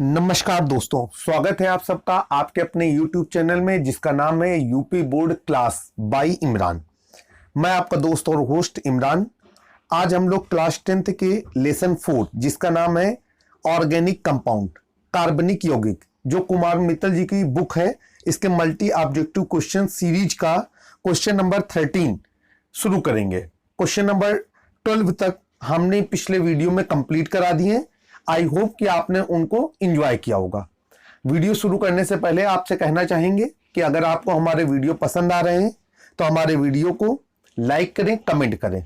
नमस्कार दोस्तों, स्वागत है आप सबका आपके अपने YouTube चैनल में जिसका नाम है UP board class by Imran. मैं आपका दोस्त और होस्ट इमरान। आज हम लोग क्लास 10th के लेसन 4 जिसका नाम है ऑर्गेनिक कंपाउंड कार्बनिक यौगिक, जो कुमार मित्तल जी की बुक है, इसके मल्टी ऑब्जेक्टिव क्वेश्चन सीरीज का क्वेश्चन नंबर 13 शुरू करेंगे। क्वेश्चन नंबर 12 तक हमने पिछले वीडियो में कंप्लीट करा दिए। आई होप कि आपने उनको एंजॉय किया होगा। वीडियो शुरू करने से पहले आपसे कहना चाहेंगे कि अगर आपको हमारे वीडियो पसंद आ रहे हैं तो हमारे वीडियो को लाइक करें, कमेंट करें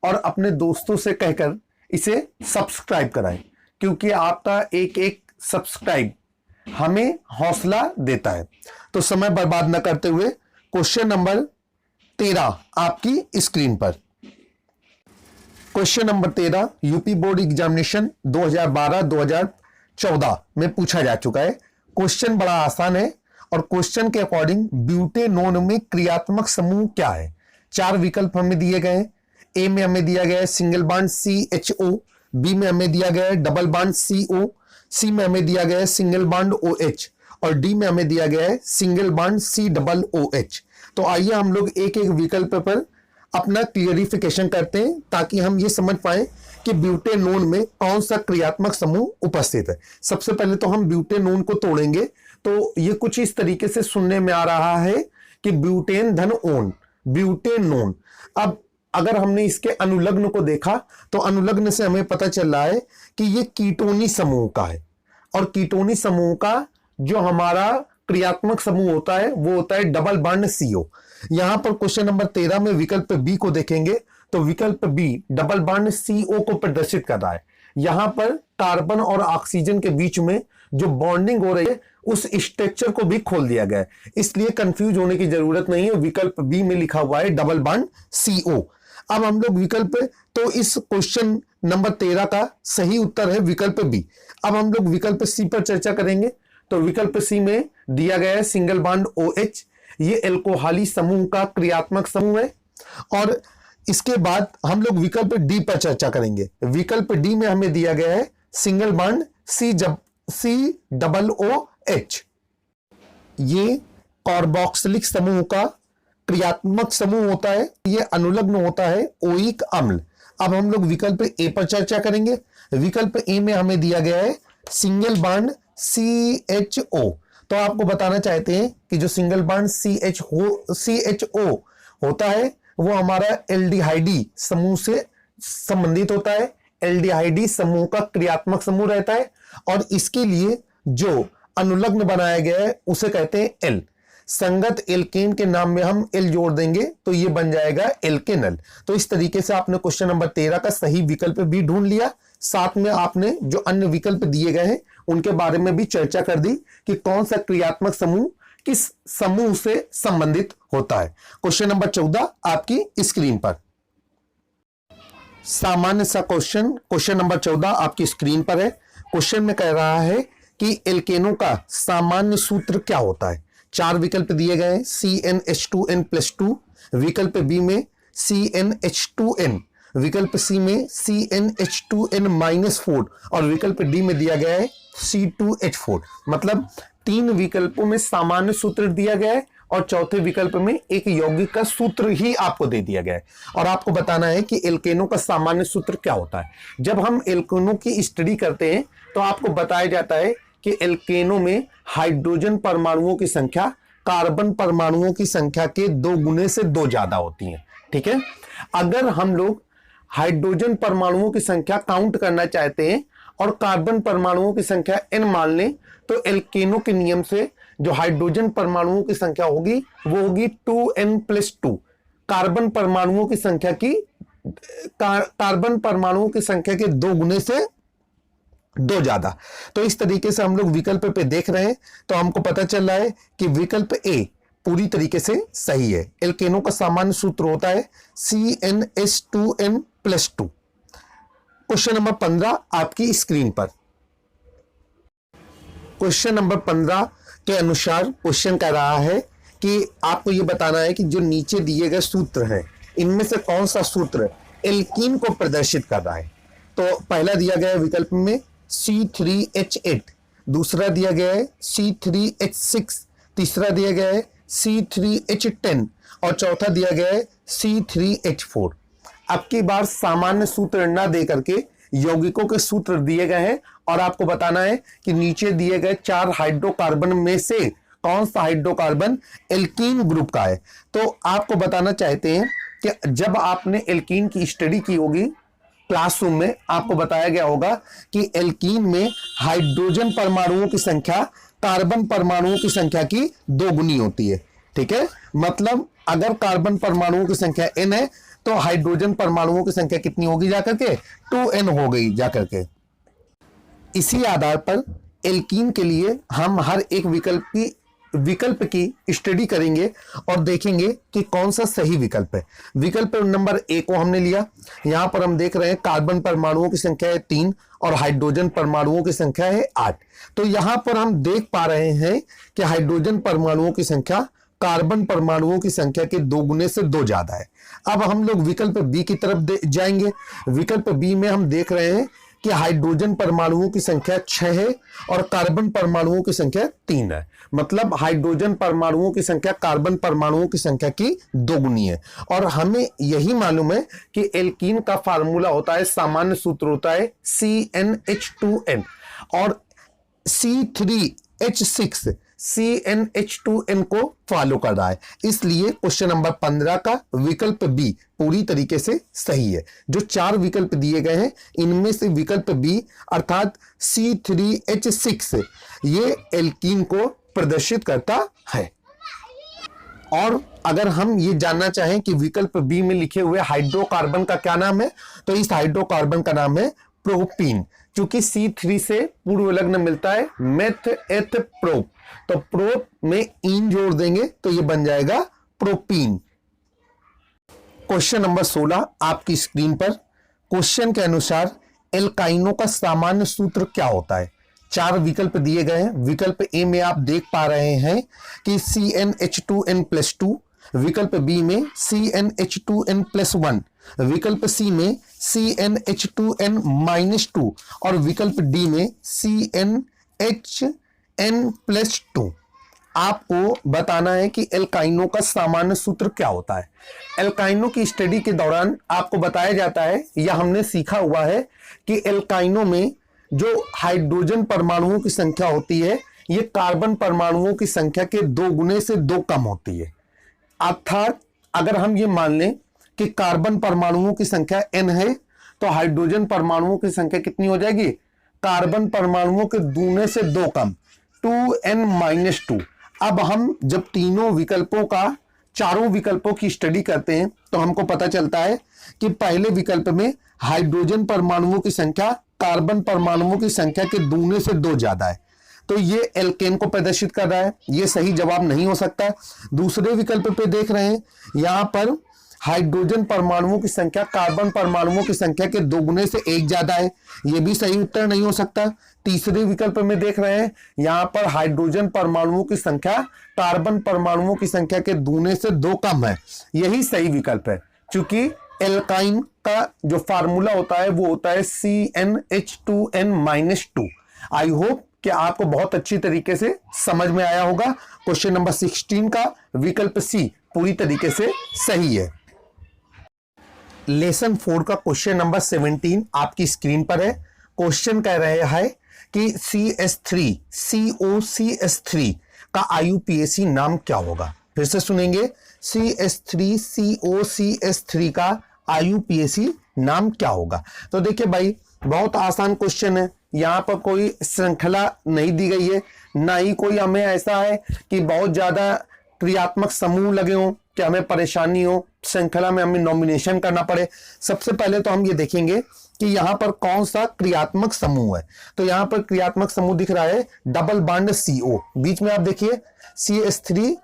और अपने दोस्तों से कहकर इसे सब्सक्राइब कराएं, क्योंकि आपका एक एक सब्सक्राइब हमें हौसला देता है। तो समय बर्बाद न करते हुए क्वेश्चन नंबर 13 आपकी स्क्रीन पर। Question number 13 UP board examination 2012-2014 में पूछा जा चुका है। क्वेश्चन बड़ा आसान है और क्वेश्चन के अकॉर्डिंग ब्यूटेनोन में क्रियात्मक समूह क्या है। 4 विकल्प हमें दिए गए हैं। ए में हमें दिया गया है सिंगल बॉन्ड CHO, बी में हमें दिया गया है डबल बॉन्ड CO, सी में हमें दिया गया है सिंगल बॉन्ड OH और डी में हमें दिया गया है सिंगल बॉन्ड COOH। तो आइए हम लोग एक एक विकल्प पर अपना क्लियरिफिकेशन करते हैं ताकि हम ये समझ पाए कि ब्यूटेनोन में कौन सा क्रियात्मक समूह उपस्थित है। सबसे पहले तो हम ब्यूटेनोन को तोड़ेंगे। तो ये कुछ इस तरीके से सुनने में आ रहा है कि ब्यूटेन धन ओन ब्यूटेनोन। अब अगर हमने इसके अनुलग्न को देखा तो अनुलग्न से हमें पता चल रहा है कि ये कीटोनी समूह का है और कीटोनी समूह का जो हमारा क्रियात्मक समूह होता है वो होता है डबल बॉन्ड CO। यहां पर क्वेश्चन नंबर 13 में विकल्प बी को देखेंगे तो विकल्प बी डबल बॉन्ड CO को प्रदर्शित कर रहा है। यहां पर कार्बन और ऑक्सीजन के बीच में जो बॉन्डिंग हो रही है उस स्ट्रक्चर को भी खोल दिया गया है, इसलिए कंफ्यूज होने की जरूरत नहीं है। विकल्प बी में लिखा हुआ है डबल बॉन्ड CO। अब हम लोग विकल्प, तो इस क्वेश्चन नंबर 13 का सही उत्तर है विकल्प बी। अब हम लोग विकल्प सी पर चर्चा करेंगे। तो विकल्प सी में दिया गया है सिंगल बॉन्ड OH, ये एल्कोहली समूह का क्रियात्मक समूह है। और इसके बाद हम लोग विकल्प डी पर चर्चा करेंगे। विकल्प डी में हमें दिया गया है सिंगल बॉन्ड COOH, ये कार्बोक्सिलिक समूह का क्रियात्मक समूह होता है, ये अनुलग्न होता है ओइक अम्ल। अब हम लोग विकल्प ए पर चर्चा करेंगे। विकल्प ए में हमें दिया गया है सिंगल बॉन्ड CHO। तो आपको बताना चाहते हैं कि जो सिंगल बॉन्ड CHO होता है वो हमारा एल्डिहाइडी समूह से संबंधित होता है। एल्डिहाइडी समूह का क्रियात्मक समूह रहता है और इसके लिए जो अनुलग्न बनाया गया है उसे कहते हैं एल। संगत एल्केन के नाम में हम एल जोड़ देंगे तो ये बन जाएगा एल्केनल। तो इस तरीके से आपने क्वेश्चन नंबर 13 का सही विकल्प भी ढूंढ लिया, साथ में आपने जो अन्य विकल्प दिए गए हैं उनके बारे में भी चर्चा कर दी कि कौन सा क्रियात्मक समूह किस समूह से संबंधित होता है। क्वेश्चन नंबर 14 आपकी स्क्रीन पर। सामान्य सा क्वेश्चन नंबर 14 आपकी स्क्रीन पर है। क्वेश्चन में कह रहा है कि एल्केनों का सामान्य सूत्र क्या होता है। 4 विकल्प दिए गए हैं CnH2n+2, विकल्प बी में CnH2n, विकल्प सी में CnH2n-4 और विकल्प डी में दिया गया है C2H4। मतलब 3 विकल्पों में सामान्य सूत्र दिया गया है और चौथे विकल्प में एक यौगिक का सूत्र ही आपको दे दिया गया है और आपको बताना है कि एल्केनों का सामान्य सूत्र क्या होता है। जब हम एल्केनों की स्टडी करते हैं तो आपको बताया जाता है कि एल्केनों में हाइड्रोजन परमाणुओं की संख्या कार्बन परमाणुओं की संख्या के 2 गुने से 2 ज्यादा होती है। ठीक है, अगर हम लोग हाइड्रोजन परमाणुओं की संख्या काउंट करना चाहते हैं और कार्बन परमाणुओं की संख्या n मान लें तो एल्केनों के नियम से जो हाइड्रोजन परमाणुओं की संख्या होगी वो होगी 2n+2। कार्बन परमाणुओं की संख्या के 2 गुने से 2 ज्यादा। तो इस तरीके से हम लोग विकल्प पे देख रहे हैं तो हमको पता चल रहा है कि विकल्प ए पूरी तरीके से सही है। एल्केनों का सामान्य सूत्र होता है CnH2n+2। क्वेश्चन नंबर 15 आपकी स्क्रीन पर। क्वेश्चन नंबर 15 के अनुसार क्वेश्चन कह रहा है कि आपको यह बताना है कि जो नीचे दिए गए सूत्र हैं इनमें से कौन सा सूत्र एल्कीन को प्रदर्शित कर रहा है। तो पहला दिया गया विकल्प में C3H8, दूसरा दिया गया है C3H6, तीसरा दिया गया है C3H10 और चौथा दिया गया है C3H4। अब की बार सामान्य सूत्र ना दे करके यौगिकों के सूत्र दिए गए हैं और आपको बताना है कि नीचे दिए गए 4 हाइड्रोकार्बन में से कौन सा हाइड्रोकार्बन एल्कीन ग्रुप का है। तो आपको बताना चाहते हैं कि जब आपने एल्कीन की स्टडी की होगी क्लासरूम में, आपको बताया गया होगा कि एल्कीन में हाइड्रोजन परमाणुओं की संख्या कार्बन परमाणुओं की संख्या की 2 गुनी होती है। ठीक है, मतलब अगर कार्बन परमाणुओं की संख्या n है तो हाइड्रोजन परमाणुओं की संख्या कितनी होगी जाकर के 2n हो गई जाकर के। इसी आधार पर एल्कीन के लिए हम हर एक विकल्प की स्टडी करेंगे और देखेंगे कि कौन सा सही विकल्प है। विकल्प नंबर ए को हमने लिया, यहां पर हम देख रहे हैं कार्बन परमाणुओं की संख्या है 3 और हाइड्रोजन परमाणुओं की संख्या है 8। तो यहां पर हम देख पा रहे हैं कि हाइड्रोजन परमाणुओं की संख्या कार्बन परमाणुओं की संख्या के 2 गुने से 2 ज्यादा है। अब हम लोग विकल्प बी की तरफ जाएंगे। विकल्प बी में हम देख रहे हैं कि हाइड्रोजन परमाणुओं की संख्या 6 है और कार्बन परमाणुओं की संख्या 3 है। मतलब हाइड्रोजन परमाणुओं की संख्या कार्बन परमाणुओं की संख्या की 2 गुनी है। और हमें यही मालूम है कि एल्कीन का फार्मूला होता है, सामान्य सूत्र होता है CnH2n और C3H6 CnH2n को फॉलो कर रहा है। इसलिए क्वेश्चन नंबर 15 का विकल्प बी पूरी तरीके से सही है। जो 4 विकल्प दिए गए हैं इनमें से विकल्प बी अर्थात C3H6 ये एल्कीन को प्रदर्शित करता है। और अगर हम ये जानना चाहें कि विकल्प बी में लिखे हुए हाइड्रोकार्बन का क्या नाम है, तो इस हाइड्रोकार्बन का नाम है प्रोपीन। क्योंकि C3 से पूर्व लग्न मिलता है मेथ एथ प्रोप, तो प्रोप में इन जोड़ देंगे तो ये बन जाएगा प्रोपीन। क्वेश्चन नंबर 16 आपकी स्क्रीन पर। क्वेश्चन के अनुसार एल्काइनों का सामान्य सूत्र क्या होता है। 4 विकल्प दिए गए हैं। विकल्प ए में आप देख पा रहे हैं कि CnH2n+2, विकल्प बी में CnH2n+1, विकल्प सी में CnH2n-2 और विकल्प डी में CnHn+2। आपको बताना है कि एल्काइनों का सामान्य सूत्र क्या होता है। एल्काइनों की स्टडी के दौरान आपको बताया जाता है या हमने सीखा हुआ है कि एल्काइनों में जो हाइड्रोजन परमाणुओं की संख्या होती है ये कार्बन परमाणुओं की संख्या के 2 गुने से 2 कम होती है। अर्थात अगर हम ये मान लें कि कार्बन परमाणुओं की संख्या n है तो हाइड्रोजन परमाणुओं की संख्या कितनी हो जाएगी, कार्बन परमाणुओं के दूने से 2 कम, 2n-2। अब हम जब तीनों विकल्पों का, चारों विकल्पों की स्टडी करते हैं तो हमको पता चलता है कि पहले विकल्प में हाइड्रोजन परमाणुओं की संख्या कार्बन परमाणुओं की संख्या के दूने से 2 ज्यादा है, तो ये एल्केन को प्रदर्शित कर रहा है। ये सही जवाब नहीं हो सकता। दूसरे विकल्प पे देख रहे हैं, यहां पर हाइड्रोजन परमाणुओं की संख्या कार्बन परमाणुओं की संख्या के 2 गुने से 1 ज्यादा है, ये भी सही उत्तर नहीं हो सकता। तीसरे विकल्प में देख रहे हैं, यहां पर हाइड्रोजन परमाणुओं की संख्या कार्बन परमाणुओं की संख्या के दूने से 2 कम है, यही सही विकल्प है। क्योंकि एल्काइन का जो फार्मूला होता है वो होता है CnH2n-2। आई होप कि आपको बहुत अच्छी तरीके से समझ में आया होगा। क्वेश्चन नंबर 16 का विकल्प सी पूरी तरीके से सही है। लेसन 4 का क्वेश्चन नंबर 17 आपकी स्क्रीन पर है। क्वेश्चन कह रहे हैं कि CH3COCH3 का IUPAC नाम क्या होगा। फिर से सुनेंगे, CH3COCH3 का IUPAC नाम क्या होगा। तो देखिए भाई, बहुत आसान क्वेश्चन है। यहां पर कोई श्रृंखला नहीं दी गई है, ना ही कोई हमें ऐसा है कि बहुत ज्यादा क्रियात्मक समूह लगे हों कि हमें परेशानी हो, श्रृंखला में हमें नॉमिनेशन करना पड़े। सबसे पहले तो हम ये देखेंगे कि यहां पर कौन सा क्रियात्मक समूह है। तो यहां पर क्रियात्मक समूह दिख रहा है डबल बॉन्ड CO, बीच में आप देखिए CH3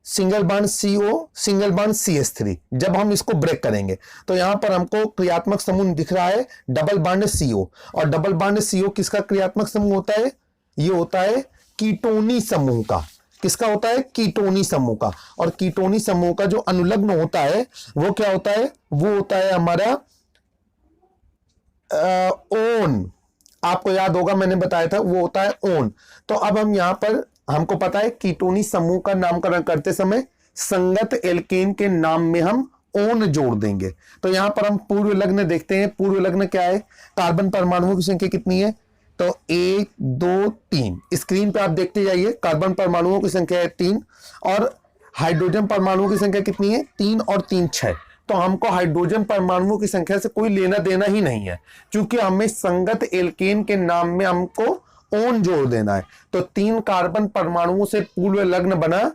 single bond CO single bond CH3। जब हम इसको ब्रेक करेंगे तो यहां पर हमको क्रियात्मक समूह दिख रहा है डबल बॉन्ड CO, और डबल बॉन्ड CO किसका क्रियात्मक समूह होता है, ये होता है कीटोनी समूह का। किसका होता है, कीटोनी समूह का। और कीटोनी समूह का जो अनुलग्न होता है वो क्या होता है, वो होता है हमारा ओन। आपको याद होगा मैंने बताया था वो होता है ओन। तो अब हम यहाँ पर हमको पता है कीटोनी समूह का नामकरण करते समय संगत एल्केन के नाम में हम ओन जोड़ देंगे। तो यहां पर हम पूर्व लग्न देखते हैं। पूर्व लग्न क्या है, कार्बन परमाणुओं की संख्या कितनी है, तो 1 2 3 स्क्रीन पे आप देखते जाइए। कार्बन परमाणुओं की संख्या है 3 और हाइड्रोजन परमाणुओं की संख्या कितनी है, 3 और 3 6। तो हमको हाइड्रोजन परमाणुओं की संख्या से कोई लेना देना ही नहीं है, क्योंकि हमें संगत एल्केन के नाम में हमको ओन जोड़ देना है। तो 3 कार्बन परमाणुओं से पूर्व लग्न बना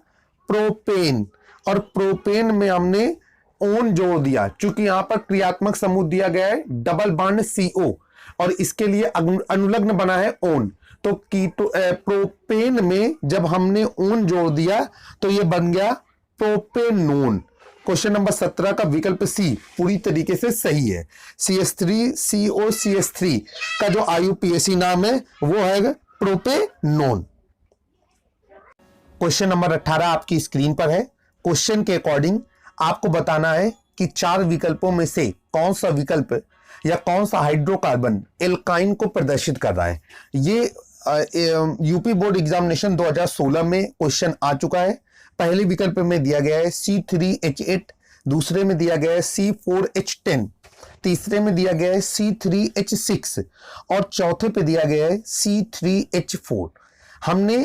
प्रोपेन, और प्रोपेन में हमने ओन जोड़ दिया, क्योंकि यहां पर क्रियात्मक समूह दिया गया है डबल बॉन्ड CO और इसके लिए अनुलग्न बना है ओन। तो प्रोपेन में जब हमने ओन जोड़ दिया तो ये बन गया प्रोपेनोन। क्वेश्चन नंबर 17 का विकल्प सी पूरी तरीके से सही है। CH3COCH3 का जो IUPAC नाम है वो है प्रोपेनोन। क्वेश्चन नंबर 18 आपकी स्क्रीन पर है। क्वेश्चन के अकॉर्डिंग आपको बताना है कि 4 विकल्पों में से कौन सा विकल्प या कौन सा हाइड्रोकार्बन एल्काइन को प्रदर्शित कर रहा है। ये यूपी बोर्ड एग्जामिनेशन 2016 में क्वेश्चन आ चुका है। पहले विकल्प में दिया गया है C3H8, दूसरे में दिया गया है C4H10, तीसरे में दिया गया है C3H6 और चौथे पे दिया गया है C3H4। हमने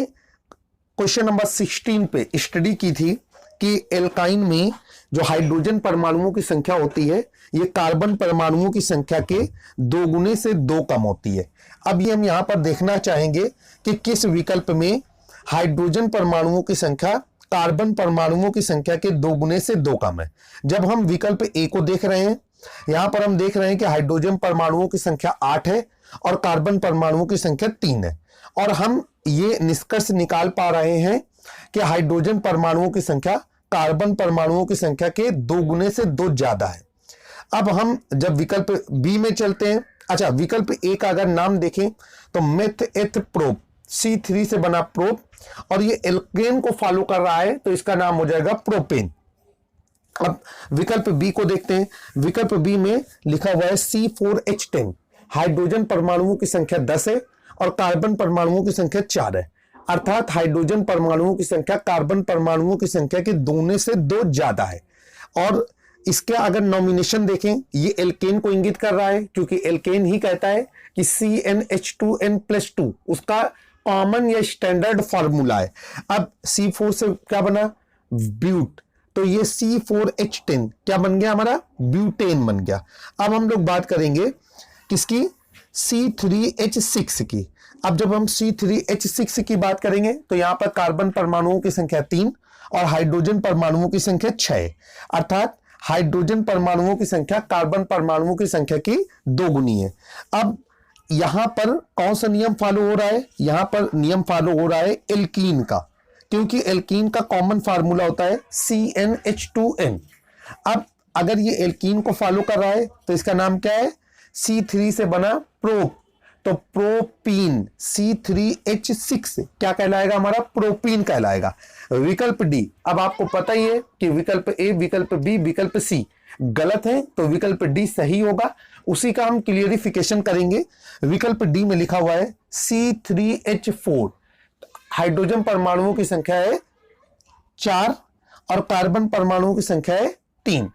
क्वेश्चन नंबर 16 पे स्टडी की थी कि एल्काइन में जो हाइड्रोजन परमाणुओं की संख्या होती है ये कार्बन परमाणुओं की संख्या के 2 गुने से 2 कम होती है। अब ये हम यहां पर देखना चाहेंगे कि किस विकल्प में हाइड्रोजन परमाणुओं की संख्या कार्बन परमाणुओं की संख्या के 2 गुने से 2 कम है। जब हम विकल्प ए को देख रहे हैं, यहां पर हम देख रहे हैं कि हाइड्रोजन परमाणुओं की संख्या 8 है और कार्बन परमाणुओं की संख्या 3 है, और हम ये निष्कर्ष निकाल पा रहे हैं कि हाइड्रोजन परमाणुओं की संख्या कार्बन परमाणुओं की संख्या के 2 गुने से 2 ज्यादा है। अब हम जब विकल्प बी में चलते हैं, अच्छा विकल्प ए का अगर नाम देखें तो मेथ एथ प्रोप, C3 से बना प्रोप, और ये एल्केन को फॉलो कर रहा है तो इसका नाम हो जाएगा प्रोपेन। अब विकल्प बी को देखते हैं। विकल्प बी में लिखा हुआ है C4H10, हाइड्रोजन परमाणुओं की संख्या 10 है और कार्बन परमाणुओं की संख्या 4 है, अर्थात हाइड्रोजन परमाणुओं की संख्या कार्बन परमाणुओं की संख्या के 2 से 2 ज्यादा है। और इसके अगर नॉमिनेशन देखें, ये एल्केन को इंगित कर रहा है, क्योंकि एल्केन ही कहता है कि CnH2n+2 उसका कॉमन या स्टैंडर्ड फॉर्मूला है। अब C4 से क्या बना, ब्यूट, तो ये C4H10 क्या बन गया, हमारा ब्यूटेन बन गया। अब हम लोग बात करेंगे किसकी, C3H6 की। अब जब हम C3H6 की बात करेंगे तो यहां पर कार्बन परमाणुओं की संख्या 3 और हाइड्रोजन परमाणुओं की संख्या 6, अर्थात हाइड्रोजन परमाणुओं की संख्या कार्बन परमाणुओं की संख्या की 2 गुनी है। अब यहां पर कौन सा नियम फॉलो हो रहा है, यहां पर नियम फॉलो हो रहा है एल्कीन का, क्योंकि एल्कीन का कॉमन फार्मूला होता है CnH2n। अब अगर ये एल्कीन को फॉलो कर रहा है तो इसका नाम क्या है, C3 से बना प्रोप, तो प्रोपीन C3H6 क्या कहलाएगा, हमारा प्रोपीन कहलाएगा। विकल्प डी, अब आपको पता ही है कि विकल्प ए, विकल्प बी, विकल्प सी गलत है, तो विकल्प डी सही होगा। उसी का हम क्लियरिफिकेशन करेंगे। विकल्प डी में लिखा हुआ है C3H4, हाइड्रोजन परमाणुओं की संख्या है 4 और कार्बन परमाणुओं की संख्या है 3।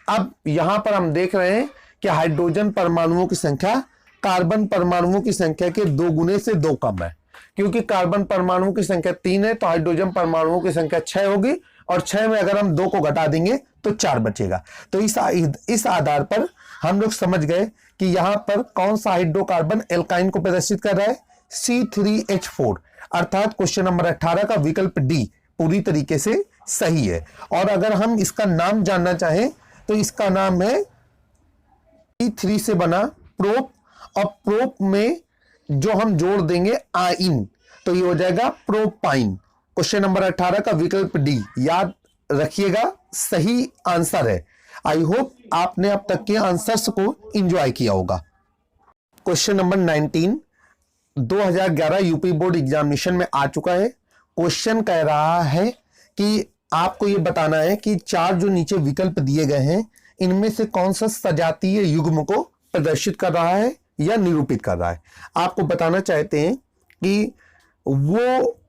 अब यहां पर हम देख रहे हैं कि हाइड्रोजन परमाणुओं की संख्या कार्बन परमाणुओं की संख्या के 2 गुने से 2 कम है, क्योंकि कार्बन परमाणुओं की संख्या 3 है तो हाइड्रोजन परमाणुओं की संख्या 6 होगी, और 6 में अगर हम 2 को घटा देंगे तो 4 बचेगा। तो इस आधार पर हम लोग समझ गए कि यहां पर कौन सा हाइड्रोकार्बन एल्काइन को प्रदर्शित कर रहा है, C3H4, अर्थात क्वेश्चन नंबर 18 का विकल्प डी पूरी तरीके से सही है। और अगर हम इसका नाम जानना चाहें तो इसका नाम है C3 से बना प्रोप, और प्रोप में जो हम जोड़ देंगे आइन तो ये हो जाएगा प्रोपाइन। क्वेश्चन नंबर 18 का विकल्प डी याद रखिएगा सही आंसर है। आई होप आपने अब तक के आंसर्स को एंजॉय किया होगा। Question number 19 2011 UP board examination में आ चुका है। क्वेश्चन कह रहा है कि आपको ये बताना है कि 4 जो नीचे विकल्प दिए गए हैं इनमें से कौन सा सजातीय युग्म को प्रदर्शित कर रहा है या निरूपित कर रहा है। आपको बताना चाहते हैं कि वो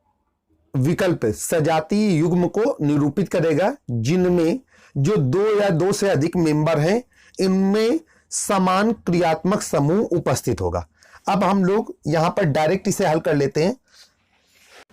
विकल्प सजातीय युग्म को निरूपित करेगा जिनमें जो दो या दो से अधिक मेंबर हैं, इनमें समान क्रियात्मक समूह उपस्थित होगा। अब हम लोग यहां पर डायरेक्ट इसे हल कर लेते हैं।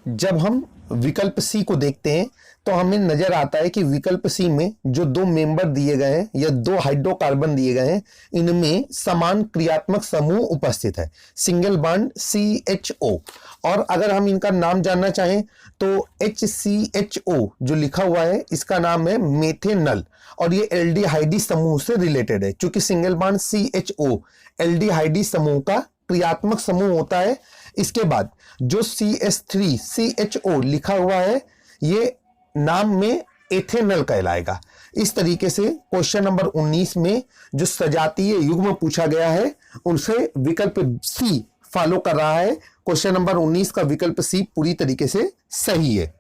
जब हम विकल्प सी को देखते हैं तो हमें नजर आता है कि विकल्प सी में जो दो मेंबर दिए गए हैं या दो हाइड्रोकार्बन दिए गए हैं, इनमें समान क्रियात्मक समूह उपस्थित है, सिंगल बॉन्ड CHO। और अगर हम इनका नाम जानना चाहें तो HCHO जो लिखा हुआ है इसका नाम है मेथेनल, और ये एल्डिहाइडी समूह से रिलेटेड है। क्योंकि सिंगल बॉन्ड CHO एल्डिहाइडी समूह का क्रियात्मक समूह होता है। इसके बाद जो CH3CHO लिखा हुआ है ये नाम में एथेनल कहलाएगा। इस तरीके से क्वेश्चन नंबर 19 में जो सजातीय युग्म पूछा गया है उनसे विकल्प सी फॉलो कर रहा है। क्वेश्चन नंबर 19 का विकल्प सी पूरी तरीके से सही है।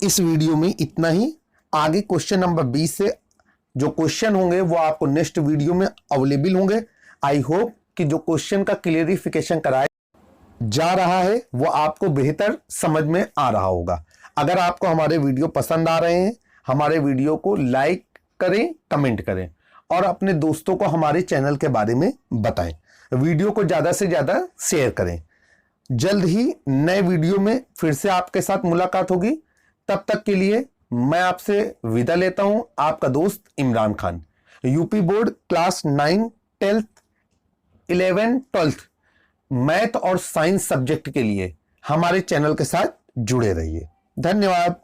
इस वीडियो में इतना ही। आगे क्वेश्चन नंबर 20 से जो क्वेश्चन होंगे वो आपको नेक्स्ट वीडियो में अवेलेबल होंगे। आई होप कि जो क्वेश्चन का क्लियरिफिकेशन कराया जा रहा है वो आपको बेहतर समझ में आ रहा होगा। अगर आपको हमारे वीडियो पसंद आ रहे हैं, हमारे वीडियो को लाइक करें, कमेंट करें और अपने दोस्तों को हमारे चैनल के बारे में बताएं। वीडियो को ज़्यादा से ज़्यादा शेयर करें। जल्द ही नए वीडियो में फिर से आपके साथ मुलाकात होगी। तब तक के लिए मैं आपसे विदा लेता हूं। आपका दोस्त Imran Khan. UP board class 9, 10th, 11th, 12th math और साइंस सब्जेक्ट के लिए हमारे चैनल के साथ जुड़े रहिए। धन्यवाद।